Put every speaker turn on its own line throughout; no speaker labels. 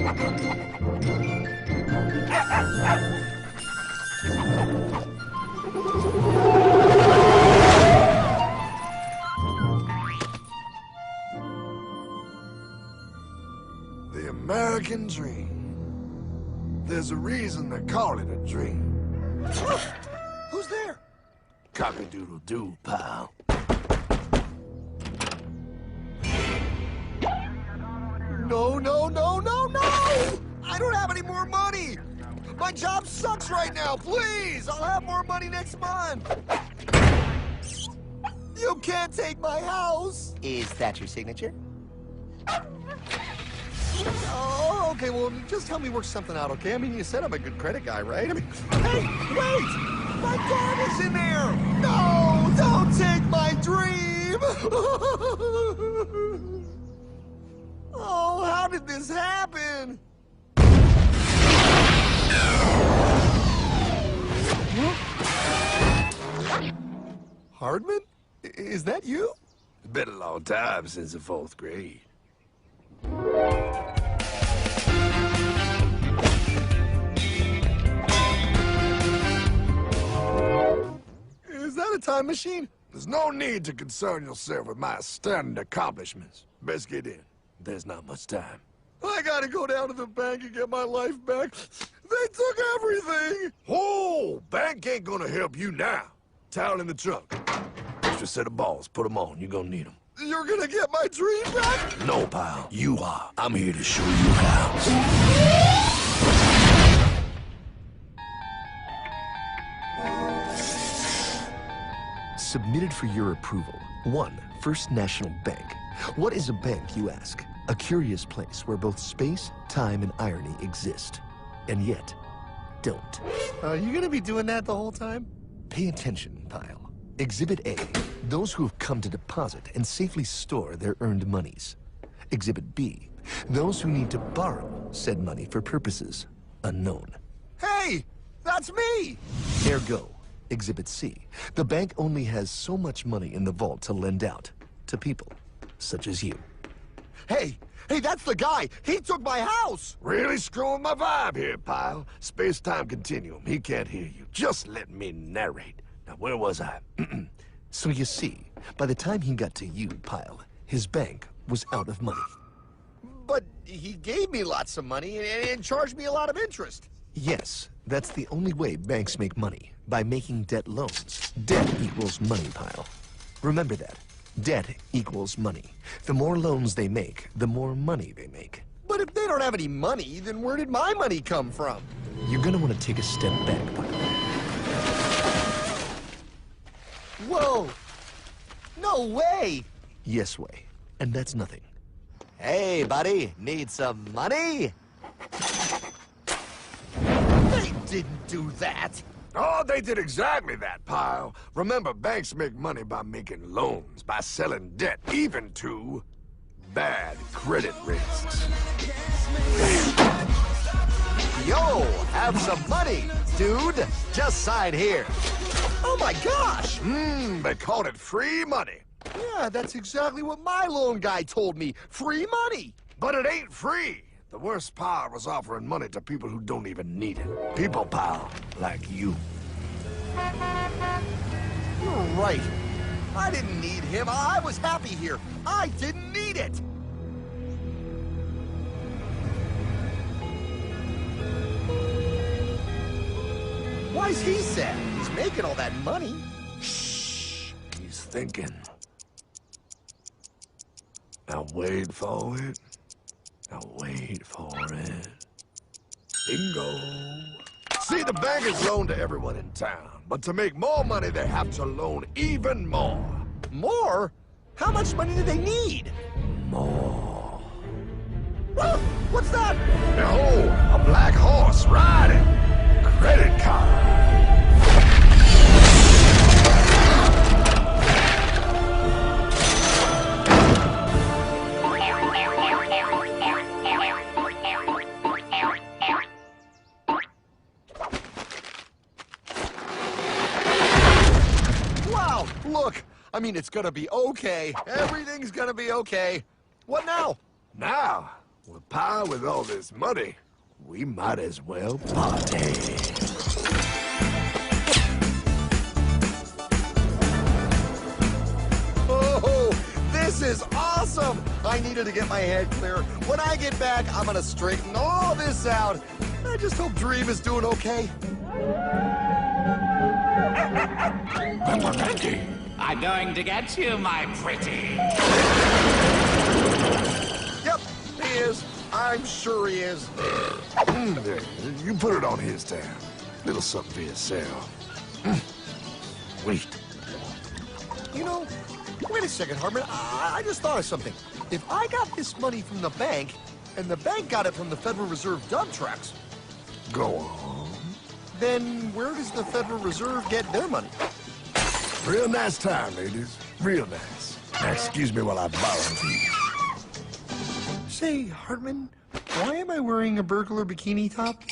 The American dream. There's a reason they call it a dream. Who's there? Cock-a-doodle-doo, pal. No, no, no, no, no! I don't have any more money! My job sucks right now, please! I'll have more money next month! You can't take my house!
Is that your signature?
Oh, okay, well, just help me work something out, okay? I mean, you said I'm a good credit guy, right? I mean, hey, wait! My dad is in there! No, don't take my dream! Oh, how did this happen? Hardman? Is that you?
It's been a long time since the 4th grade.
Is that a time machine?
There's no need to concern yourself with my stunning accomplishments. Best get in. There's not much time.
I gotta go down to the bank and get my life back. They took everything!
Oh, bank ain't gonna help you now. Towel in the trunk. Extra set of balls. Put them on. You're gonna need them.
You're gonna get my dream back?
No, pal. You are. I'm here to show you how.
Submitted for your approval. 1. First National Bank. What is a bank, you ask? A curious place where both space, time, and irony exist. And yet, don't.
Are you gonna be doing that the whole time?
Pay attention, pile. Exhibit A. Those who have come to deposit and safely store their earned monies. Exhibit B. Those who need to borrow said money for purposes unknown.
Hey! That's me!
Ergo, Exhibit C. The bank only has so much money in the vault to lend out to people such as you.
Hey! Hey, that's the guy! He took my house!
Really screwing my vibe here, pal. Space-time continuum. He can't hear you. Just let me narrate. Now, where was I?
So you see, by the time he got to you, pile, his bank was out of money.
But he gave me lots of money and charged me a lot of interest.
Yes, that's the only way banks make money, by making debt loans. Debt equals money, pile. Remember that. Debt equals money. The more loans they make, the more money they make.
But if they don't have any money, then where did my money come from?
You're gonna want to take a step back, pile.
Whoa! No way!
Yes way. And that's nothing.
Hey, buddy, need some money?
They didn't do that!
Oh, they did exactly that, pal. Remember, banks make money by making loans, by selling debt, even to bad credit risks.
Yo, have some money, dude. Just sign here.
Oh my gosh!
They called it free money.
Yeah, that's exactly what my loan guy told me. Free money!
But it ain't free. The worst part was offering money to people who don't even need it. People, pal, like you.
You're right. I didn't need him. I was happy here. I didn't need it. Why's he sad? He's making all that money.
Shh. He's thinking. Now wait for it. Now wait for it. Bingo. See, the bankers loan to everyone in town, but to make more money, they have to loan even more.
More? How much money do they need?
More.
Ah, what's that?
Behold, a black horse riding. Credit card.
Look, I mean, it's gonna be okay. Everything's gonna be okay. What now?
Now, Well, Pa, with all this money, we might as well party.
Oh, this is awesome! I needed to get my head clear. When I get back, I'm gonna straighten all this out. I just hope Dream is doing okay.
I'm going to get you, my pretty.
Yep, he is. I'm sure he is.
There, you put it on his tab. Little something for yourself. Wait.
You know, wait a second, Hartman. I just thought of something. If I got this money from the bank, and the bank got it from the Federal Reserve dump trucks,
Go on.
then where does the Federal Reserve get their money?
Real nice time, ladies. Real nice. Now, excuse me while I borrow these.
Say, Hartman, why am I wearing a burglar bikini top?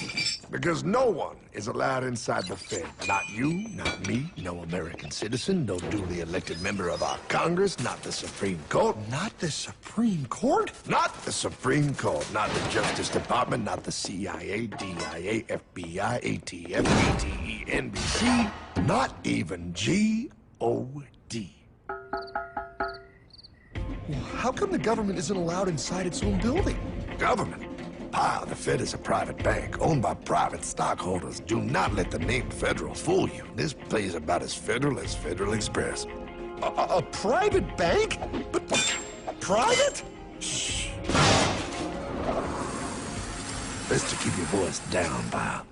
Because no one is allowed inside the Fed. Not you, not me, no American citizen, no duly elected member of our Congress, not the Supreme Court.
Not the Supreme Court?
Not the Supreme Court, not the Justice Department, not the CIA, DIA, FBI, ATF, ATE, NBC, not even GOD.
How come the government isn't allowed inside its own building?
Government? Pa, the Fed is a private bank owned by private stockholders. Do not let the name Federal fool you. This place is about as federal as Federal Express.
A private bank? But private?
Shh. Best to keep your voice down, Pa.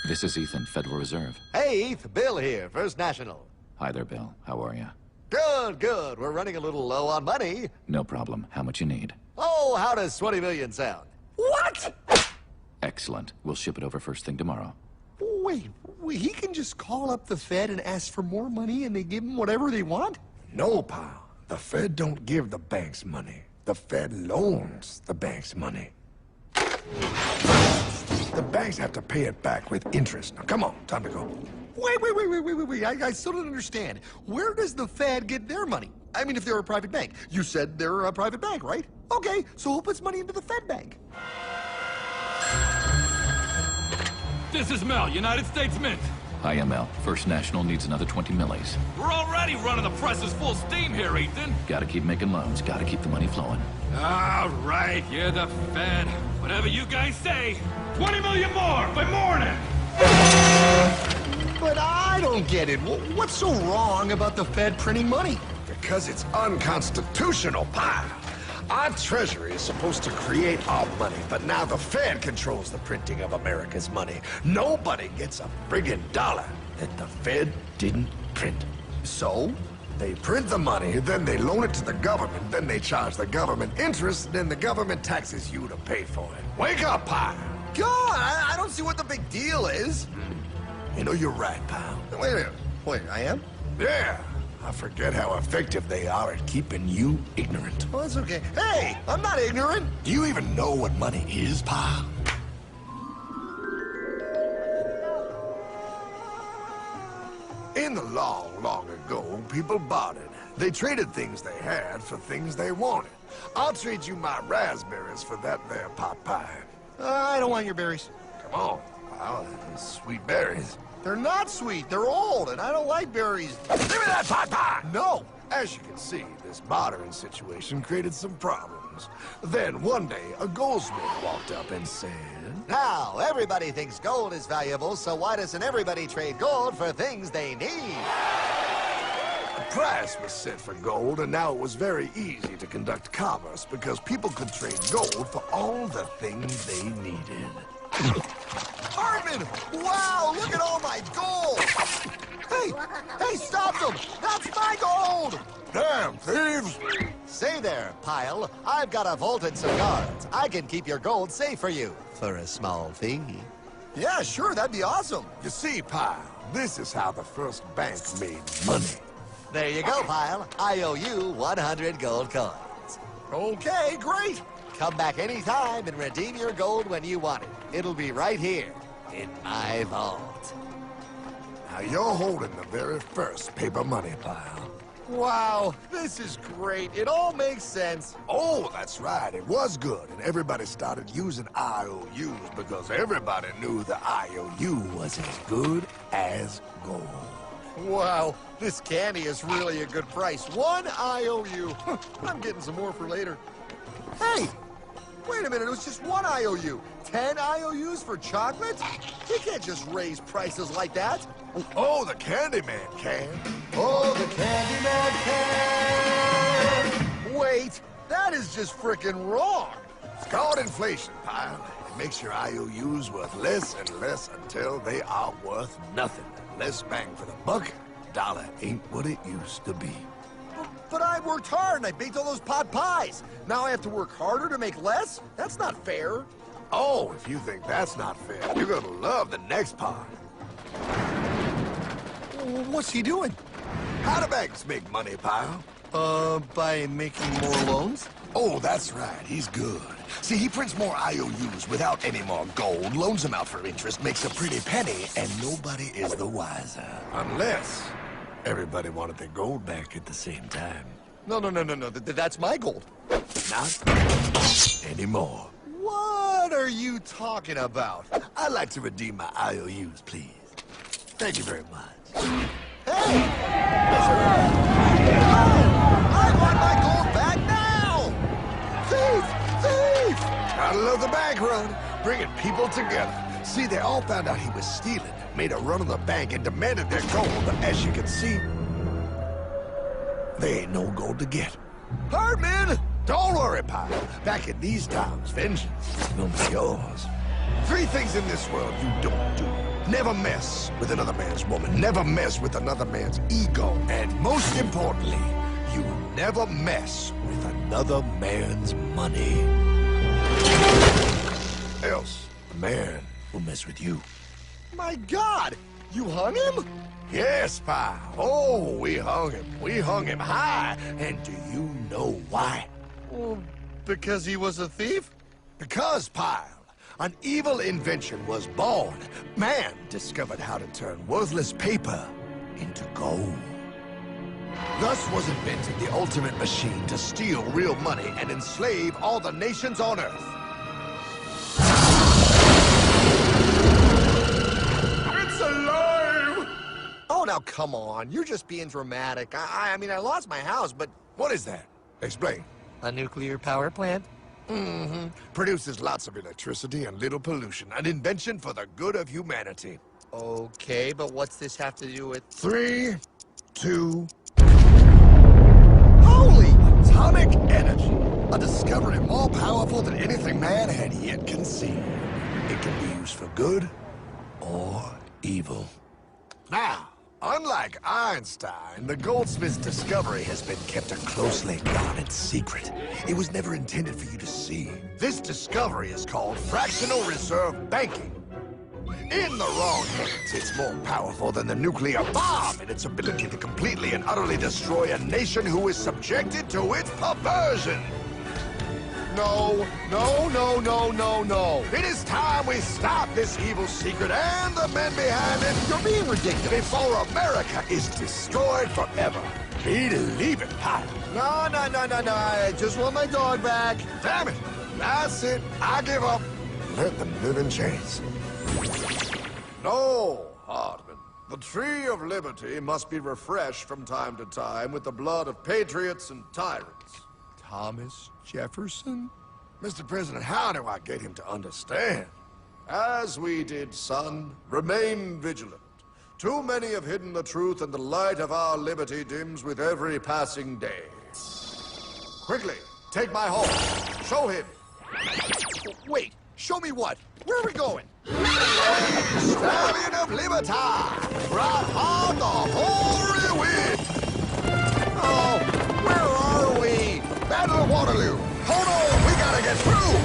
This is Ethan, Federal Reserve.
Hey, Eth, Bill here, First National.
Hi there, Bill. How are you?
Good, good. We're running a little low on money.
No problem. How much you need?
Oh, how does 20 million sound?
What?
Excellent. We'll ship it over first thing tomorrow.
Wait, he can just call up the Fed and ask for more money and they give him whatever they want?
No, Pa. The Fed don't give the banks money. The Fed loans the banks money. The banks have to pay it back with interest. Now, come on, time to go.
Wait. I still don't understand. Where does the Fed get their money? I mean, if they're a private bank. You said they're a private bank, right? Okay, so who puts money into the Fed bank?
This is Mel, United States Mint.
Hi, ML. First National needs another 20 millis.
We're already running the presses full steam here, Ethan.
Gotta keep making loans. Gotta keep the money flowing.
All right, you're the Fed. Whatever you guys say. 20 million more by morning.
But I don't get it. What's so wrong about the Fed printing money?
Because it's unconstitutional, Pa. Our Treasury is supposed to create our money, but now the Fed controls the printing of America's money. Nobody gets a friggin' dollar that the Fed didn't print.
So?
They print the money, then they loan it to the government, then they charge the government interest, then the government taxes you to pay for it. Wake up, Pa!
God, I don't see what the big deal is.
You know, you're right, pal.
Wait a minute. Wait, I am?
Yeah. I forget how effective they are at keeping you ignorant.
Well, that's okay. Hey, I'm not ignorant.
Do you even know what money is, Pa? In the long, long ago, people bartered. They traded things they had for things they wanted. I'll trade you my raspberries for that there pot pie.
I don't want your berries.
Come on, pal. Sweet berries.
They're not sweet. They're old, and I don't like berries.
Give me that pot pie!
No.
As you can see, this bartering situation created some problems. Then, one day, a goldsmith walked up and said...
Now, everybody thinks gold is valuable, so why doesn't everybody trade gold for things they need?
A price was set for gold, and now it was very easy to conduct commerce because people could trade gold for all the things they needed.
Hartman! Wow, look at all my gold! Hey, stop them! That's my gold!
Damn thieves!
Say there, Pile. I've got a vault and some guards. I can keep your gold safe for you. For a small fee.
Yeah, sure, that'd be awesome.
You see, pal, this is how the first bank made money.
There you go, Pile. I owe you 100 gold coins.
Okay, great.
Come back anytime and redeem your gold when you want it. It'll be right here in my vault.
Now, you're holding the very first paper money, pal.
Wow, this is great. It all makes sense.
Oh, that's right. It was good, and everybody started using IOUs because everybody knew the IOU was as good as gold.
Wow, this candy is really a good price. 1 IOU. I'm getting some more for later. Hey, wait a minute. It was just 1 IOU. 10 IOUs for chocolate? You can't just raise prices like that.
Oh, the Candyman can.
Oh, the Candyman can. Wait, that is just frickin' wrong.
It's called inflation, pal. It makes your IOUs worth less and less until they are worth nothing. Less bang for the buck. Dollar ain't what it used to be.
But I worked hard and I baked all those pot pies. Now I have to work harder to make less? That's not fair.
Oh, if you think that's not fair, you're gonna love the next part.
What's he doing?
How do banks make money, pal?
By making more loans?
Oh, that's right. He's good. See, he prints more IOUs without any more gold, loans them out for interest, makes a pretty penny, and nobody is the wiser. Unless everybody wanted their gold back at the same time.
No. That's my gold.
Not anymore.
What are you talking about?
I'd like to redeem my IOUs, please. Thank you very much.
Hey! I want my gold back now! Thief! Thief!
Gotta love the bank run, bringing people together. See, they all found out he was stealing, made a run on the bank, and demanded their gold, but as you can see, there ain't no gold to get. Hardman! Don't worry, pal. Back in these times, vengeance will be yours. 3 things in this world you don't do. Never mess with another man's woman. Never mess with another man's ego. And most importantly, you never mess with another man's money. Else, the man will mess with you.
My God! You hung him?
Yes, pal. Oh, we hung him. We hung him high. And do you know why?
Well, because he was a thief?
Because, pal, an evil invention was born. Man discovered how to turn worthless paper into gold. Thus was invented the ultimate machine to steal real money and enslave all the nations on Earth. It's alive!
Oh, now come on. You're just being dramatic. I mean, I lost my house, but...
What is that? Explain.
A nuclear power plant?
Mm-hmm. Produces lots of electricity and little pollution. An invention for the good of humanity.
Okay, but what's this have to do with...
3, 2...
Holy!
Atomic energy. A discovery more powerful than anything man had yet conceived. It can be used for good or evil. Now, unlike Einstein, the goldsmith's discovery has been kept a closely guarded secret. It was never intended for you to see. This discovery is called fractional reserve banking. In the wrong hands, it's more powerful than the nuclear bomb in its ability to completely and utterly destroy a nation who is subjected to its perversion. No. It is time we stop this evil secret and the men behind it.
You're being ridiculous.
Before America is destroyed forever. Believe it, pal.
No. I just want my dog back.
Damn it. That's it. I give up. Let them live in chains. No, Hardman. The tree of liberty must be refreshed from time to time with the blood of patriots and tyrants.
Thomas Jefferson?
Mr. President, how do I get him to understand? As we did, son, remain vigilant. Too many have hidden the truth, and the light of our liberty dims with every passing day. Quickly, take my horse. Show him.
Wait, show me what? Where are we going?
Stallion of Liberty! Brought on the hoary wind!
Oh, where are we?
Battle of Waterloo! Hold on, we gotta get through!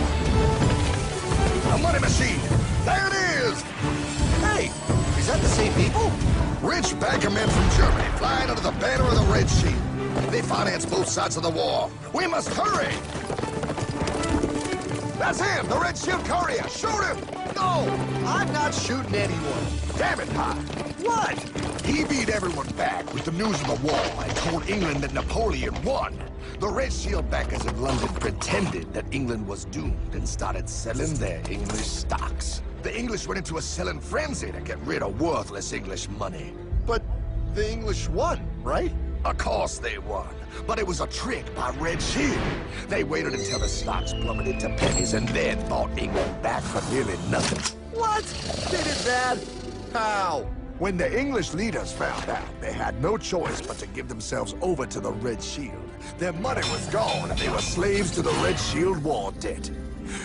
A money machine! There it is!
Hey, is that the same people?
Rich banker men from Germany flying under the banner of the Red Shield. They finance both sides of the war. We must hurry! That's him, the Red Shield courier! Shoot him!
No! I'm not shooting anyone.
Damn it, Pie.
What?
He beat everyone back with the news of the war and told England that Napoleon won. The Red Shield bankers in London pretended that England was doomed and started selling their English stocks. The English went into a selling frenzy to get rid of worthless English money.
But the English won, right?
Of course they won, but it was a trick by Red Shield. They waited until the stocks plummeted to pennies and then bought England back for nearly nothing.
What? They did that? How?
When the English leaders found out, they had no choice but to give themselves over to the Red Shield. Their money was gone and they were slaves to the Red Shield war debt.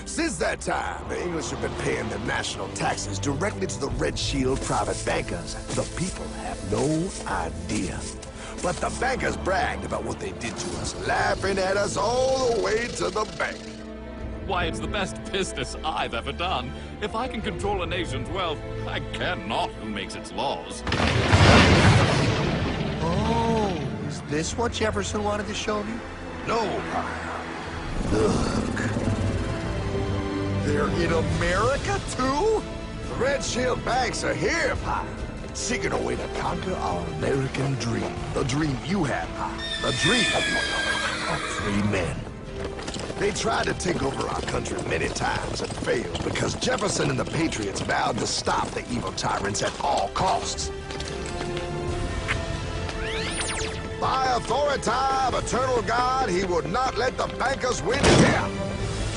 Since that time, the English have been paying their national taxes directly to the Red Shield private bankers. The people have no idea. But the bankers bragged about what they did to us, laughing at us all the way to the bank.
Why, it's the best business I've ever done. If I can control a nation's wealth, I care not who makes its laws.
Oh, is this what Jefferson wanted to show me?
No,
Look. They're in America, too?
the Red Shield banks are here, Pie. Seeking a way to conquer our American dream. The dream you have, Pie. The dream of free men. They tried to take over our country many times and failed because Jefferson and the Patriots vowed to stop the evil tyrants at all costs. By authority of eternal God, he would not let the bankers win here.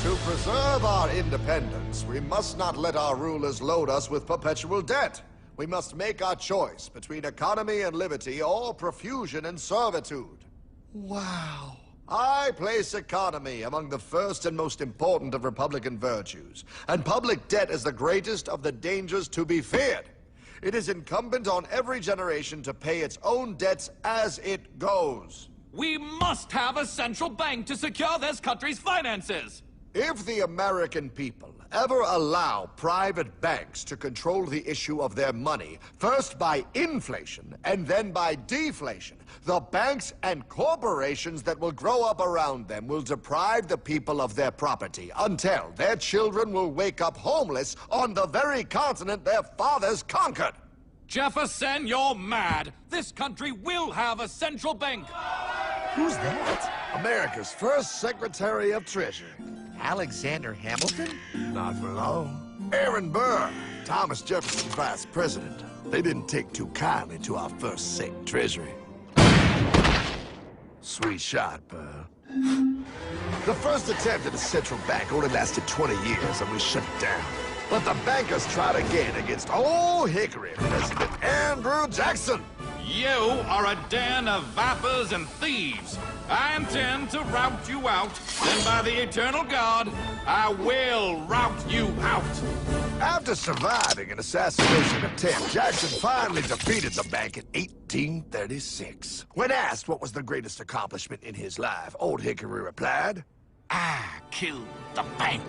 To preserve our independence, we must not let our rulers load us with perpetual debt. We must make our choice between economy and liberty or profusion and servitude.
Wow.
I place economy among the first and most important of Republican virtues, and public debt is the greatest of the dangers to be feared. It is incumbent on every generation to pay its own debts as it goes.
We must have a central bank to secure this country's finances.
If the American people ever allow private banks to control the issue of their money, first by inflation and then by deflation, the banks and corporations that will grow up around them will deprive the people of their property until their children will wake up homeless on the very continent their fathers conquered.
Jefferson, you're mad. This country will have a central bank.
Who's that?
America's first Secretary of Treasury.
Alexander Hamilton?
Not for long. Aaron Burr, Thomas Jefferson's vice president. They didn't take too kindly to our first Sec Treasury. Sweet shot, Burr. The first attempt at a central bank only lasted 20 years and we shut it down. But the bankers tried again against Old Hickory, President Andrew Jackson.
You are a den of vipers and thieves. I intend to rout you out, and by the eternal God, I will rout you out.
After surviving an assassination attempt, Jackson finally defeated the bank in 1836. When asked what was the greatest accomplishment in his life, Old Hickory replied,
I killed the bank.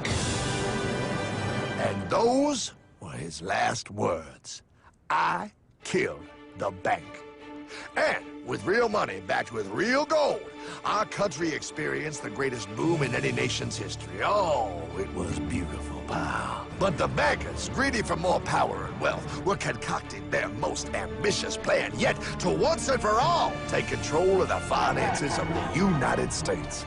and those were his last words. I killed the bank. And with real money backed with real gold, our country experienced the greatest boom in any nation's history. Oh, it was beautiful, pal. But the bankers, greedy for more power and wealth, were concocting their most ambitious plan yet to once and for all take control of the finances of the United States.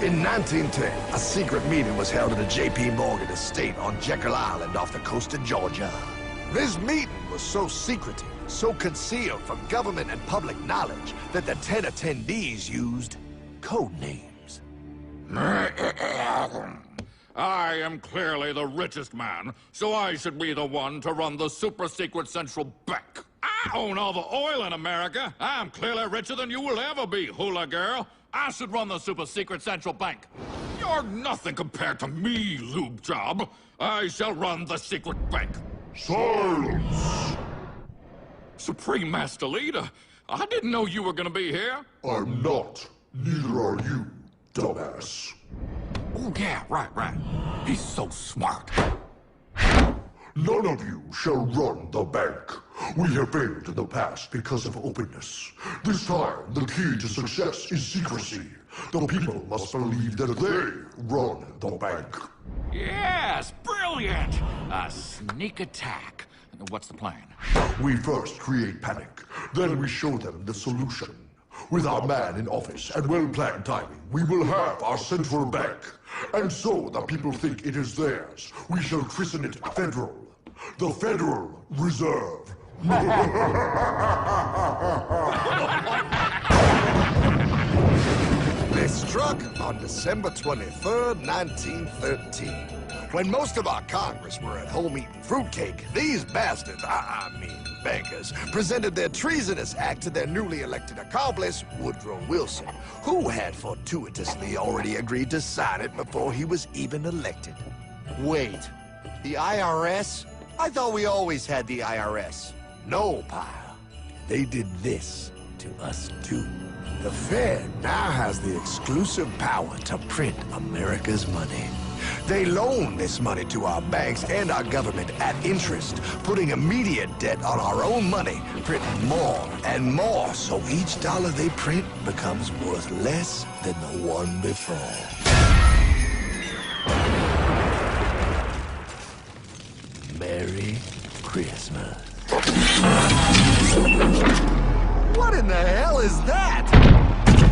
In 1910, a secret meeting was held at the J.P. Morgan estate on Jekyll Island off the coast of Georgia. This meeting was so secretive, so concealed from government and public knowledge that the 10 attendees used code names.
I am clearly the richest man, so I should be the one to run the super-secret central bank. I own all the oil in America. I'm clearly richer than you will ever be, hula girl. I should run the super-secret central bank. You're nothing compared to me, lube job. I shall run the secret bank.
Silence!
Supreme Master Leader, I didn't know you were gonna be here.
I'm not. Neither are you, dumbass.
Oh, yeah, right. He's so smart.
None of you shall run the bank. We have failed in the past because of openness. This time, the key to success is secrecy. The people must believe that they run the bank.
Yes, brilliant! A sneak attack. What's the plan?
We first create panic, then we show them the solution. With our man in office and well-planned timing, we will have our central bank. And so the people think it is theirs. We shall christen it Federal. The Federal Reserve.
They struck on December 23rd, 1913. When most of our Congress were at home eating fruitcake, these bastards, I mean bankers, presented their treasonous act to their newly elected accomplice, Woodrow Wilson, who had fortuitously already agreed to sign it before he was even elected.
Wait, the IRS? I thought we always had the IRS.
No, pal. They did this to us too. The Fed now has the exclusive power to print America's money. They loan this money to our banks and our government at interest, putting immediate debt on our own money, printing more and more, so each dollar they print becomes worth less than the one before. Merry Christmas.
What in the hell is that?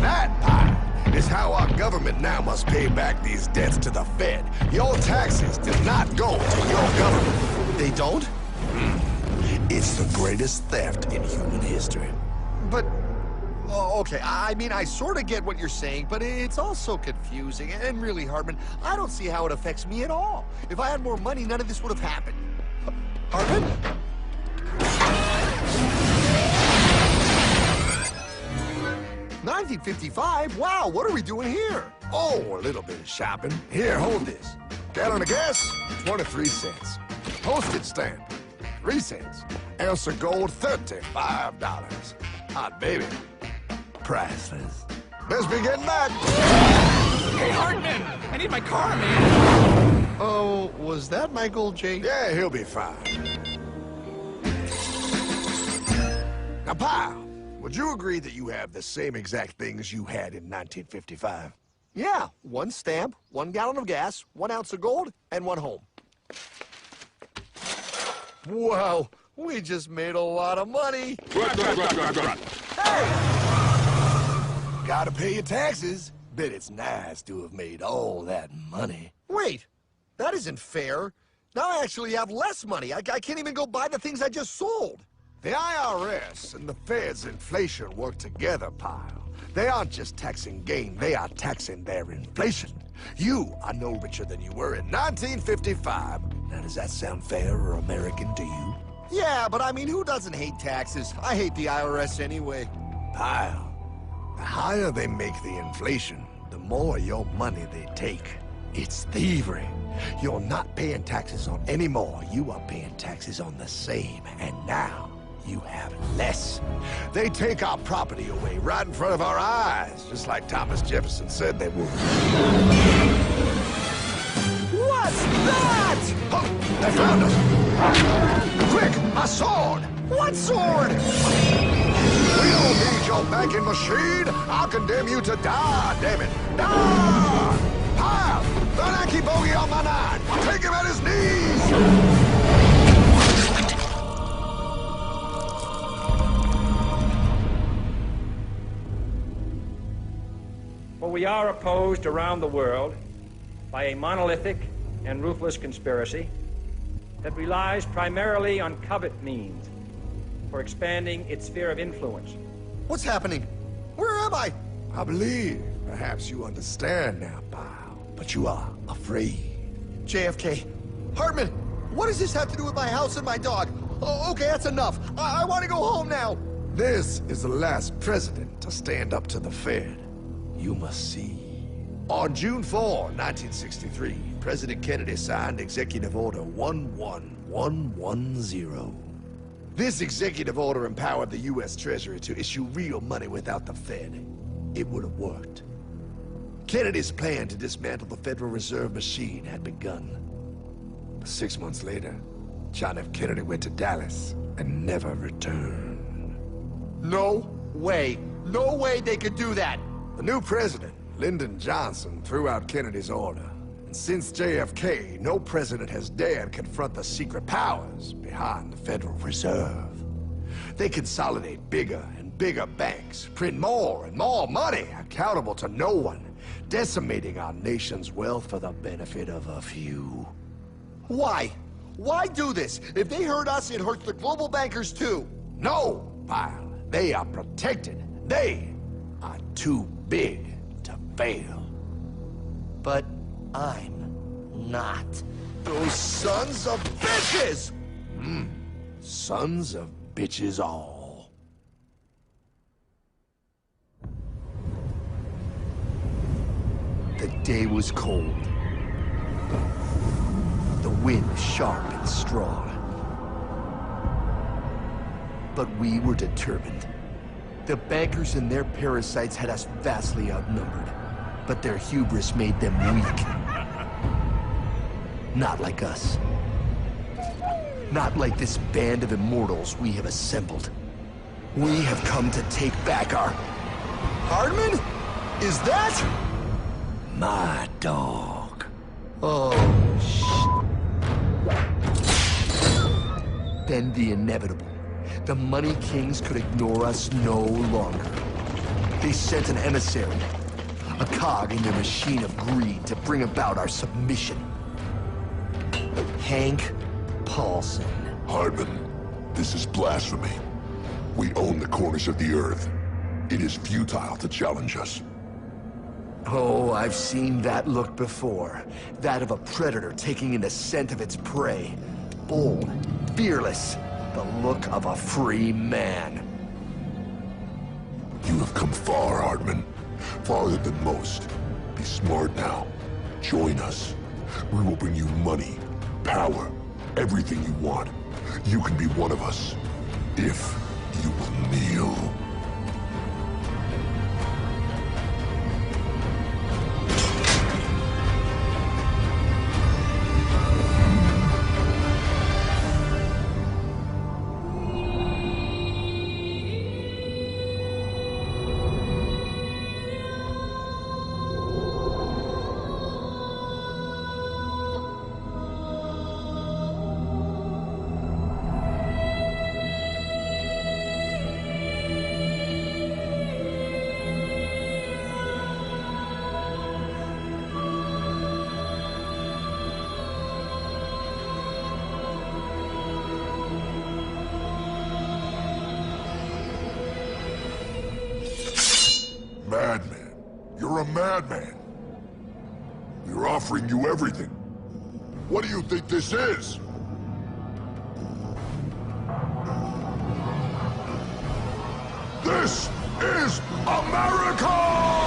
That, pile, is how our government now must pay back these debts to the Fed. Your taxes do not go to your government.
They don't?
It's the greatest theft in human history.
But, okay, I mean, I sort of get what you're saying, but it's also confusing. And really, Hartman, I don't see how it affects me at all. If I had more money, none of this would have happened. Hartman? 1955? Wow, what are we doing here?
Oh, a little bit of shopping. Here, hold this. Gallon of gas, 23 cents. Postage stamp, 3 cents. Ounce of gold, $35. Hot baby, priceless. Best be getting back.
Hey, Hartman! I need my car, man!
Oh, was that my gold, Jay?
Yeah, he'll be fine. Now, pal, would you agree that you have the same exact things you had in 1955?
Yeah, 1 stamp, 1 gallon of gas, 1 ounce of gold, and 1 home. Wow, we just made a lot of money. Hey!
Gotta pay your taxes. Bet it's nice to have made all that money.
Wait, that isn't fair. Now I actually have less money. I can't even go buy the things I just sold.
The IRS and the Fed's inflation work together, pal. They aren't just taxing gain, they are taxing their inflation. You are no richer than you were in 1955. Now, does that sound fair or American to you?
Yeah, but I mean, who doesn't hate taxes? I hate the IRS anyway.
Pal, the higher they make the inflation, the more your money they take. It's thievery. You're not paying taxes on any more. You are paying taxes on the same. And now, you have less. They take our property away right in front of our eyes, just like Thomas Jefferson said they would.
What's that?
Oh, they found us! Quick, a sword!
What sword?
We don't need your banking machine! I'll condemn you to die, damn it! Die! Pile! The lanky bogey on my 9! Take him at his knees!
For we are opposed around the world by a monolithic and ruthless conspiracy that relies primarily on covert means for expanding its sphere of influence.
What's happening? Where am I?
I believe perhaps you understand now, pal, but you are afraid.
JFK. Hartman, what does this have to do with my house and my dog? Oh, okay, that's enough. I want to go home now.
This is the last president to stand up to the Fed. You must see. On June 4, 1963, President Kennedy signed Executive Order 11110. This executive order empowered the U.S. Treasury to issue real money without the Fed. It would have worked. Kennedy's plan to dismantle the Federal Reserve machine had begun. 6 months later, John F. Kennedy went to Dallas and never returned.
No way. No way they could do that.
The new president, Lyndon Johnson, threw out Kennedy's order.
Since JFK, no president has dared confront the secret powers behind the Federal Reserve. They consolidate bigger and bigger banks, print more and more money, accountable to no one, decimating our nation's wealth for the benefit of a few.
Why? Why do this? If they hurt us, it hurts the global bankers too.
No, pal. They are protected. They are too big to fail.
But I'm not. Those sons of bitches!
Sons of bitches all.
The day was cold. The wind sharp and strong. But we were determined. The bankers and their parasites had us vastly outnumbered, but their hubris made them weak. Not like us. Not like this band of immortals we have assembled. We have come to take back our...
Hardman? Is that?
my dog.
Oh,
Then the inevitable. The Money Kings could ignore us no longer. They sent an emissary, a cog in their machine of greed to bring about our submission. Hank Paulson.
Hardman, this is blasphemy. We own the corners of the earth. It is futile to challenge us.
Oh, I've seen that look before. That of a predator taking in the scent of its prey. Bold, fearless, the look of a free man.
You have come far, Hardman. Farther than most. Be smart now. Join us. We will bring you money, power, everything you want. You can be one of us, if you will kneel. Madman. You're a madman. We're offering you everything. What do you think this is? This is America!